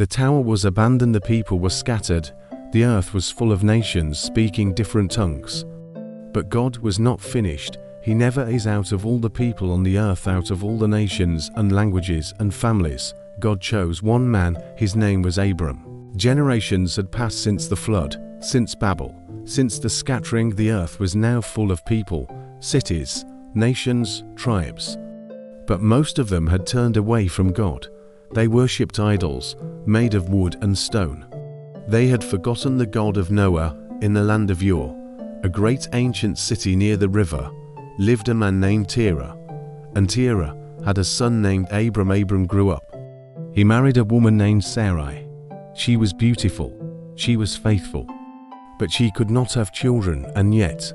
The tower was abandoned, the people were scattered, the earth was full of nations speaking different tongues. But God was not finished. He never is. Out of all the people on the earth, out of all the nations and languages and families, God chose one man. His name was Abram. Generations had passed since the flood, since Babel, since the scattering. The earth was now full of people, cities, nations, tribes. But most of them had turned away from God. They worshipped idols, made of wood and stone. They had forgotten the God of Noah. In the land of Ur, a great ancient city near the river, lived a man named Terah. And Terah had a son named Abram. Abram grew up. He married a woman named Sarai. She was beautiful, she was faithful, but she could not have children, and yet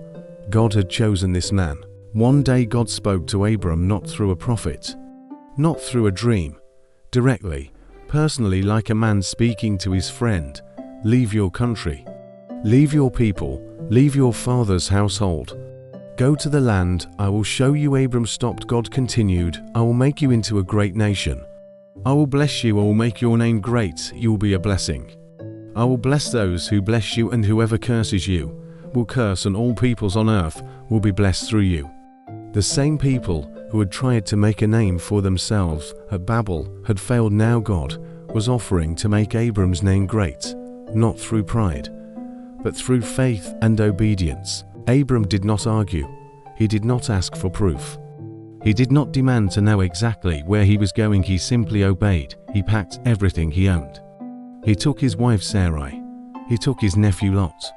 God had chosen this man. One day God spoke to Abram, not through a prophet, not through a dream, directly, personally, like a man speaking to his friend. Leave your country, leave your people, leave your father's household. Go to the land I will show you. Abram stopped. God continued, I will make you into a great nation. I will bless you. I will make your name great. You will be a blessing. I will bless those who bless you, and whoever curses you will curse, and all peoples on earth will be blessed through you. The same people who had tried to make a name for themselves at Babel had failed. Now God was offering to make Abram's name great, not through pride, but through faith and obedience. Abram did not argue. He did not ask for proof. He did not demand to know exactly where he was going. He simply obeyed. He packed everything he owned. He took his wife Sarai. He took his nephew Lot.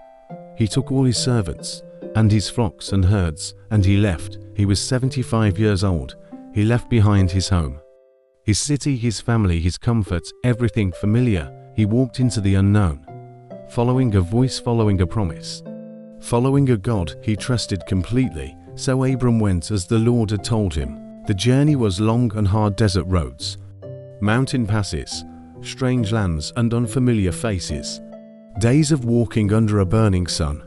He took all his servants and his flocks and herds, and he left. He was 75 years old. He left behind his home, his city, his family, his comfort, everything familiar. He walked into the unknown, following a voice, following a promise, following a God he trusted completely. So Abram went as the Lord had told him. The journey was long and hard, desert roads, mountain passes, strange lands and unfamiliar faces. Days of walking under a burning sun,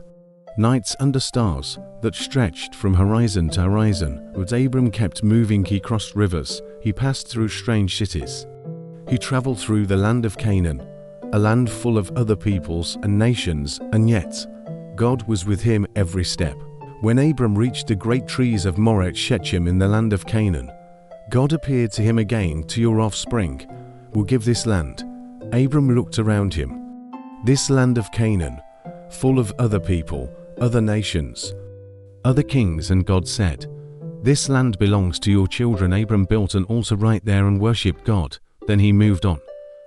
nights under stars that stretched from horizon to horizon. But Abram kept moving. He crossed rivers, he passed through strange cities. He traveled through the land of Canaan, a land full of other peoples and nations, and yet God was with him every step. When Abram reached the great trees of Moreh at Shechem in the land of Canaan, God appeared to him again. To your offspring will give this land. Abram looked around him. This land of Canaan, full of other people, other nations, other kings, and God said, this land belongs to your children. Abram built an altar right there and worshipped God. Then he moved on,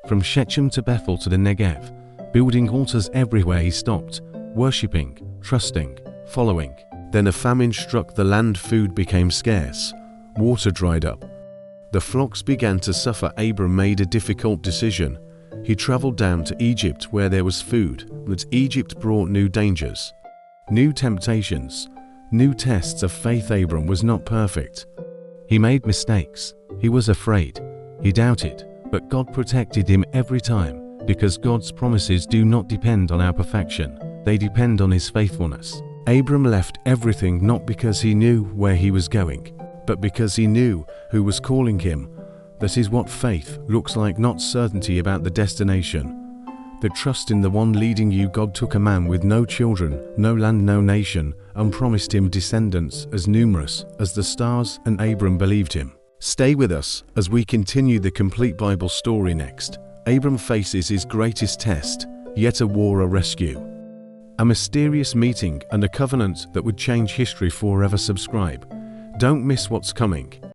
from Shechem to Bethel to the Negev, building altars everywhere he stopped, worshipping, trusting, following. Then a famine struck the land. Food became scarce. Water dried up. The flocks began to suffer. Abram made a difficult decision. He traveled down to Egypt where there was food, but Egypt brought new dangers, new temptations, new tests of faith. Abram was not perfect. He made mistakes. He was afraid. He doubted, but God protected him every time, because God's promises do not depend on our perfection. They depend on His faithfulness. Abram left everything not because he knew where he was going, but because he knew who was calling him. That is what faith looks like, not certainty about the destination, the trust in the one leading you. God took a man with no children, no land, no nation, and promised him descendants as numerous as the stars, and Abram believed him. Stay with us as we continue the complete Bible story next. Abram faces his greatest test, yet a war, a rescue, a mysterious meeting, and a covenant that would change history forever. Subscribe. Don't miss what's coming.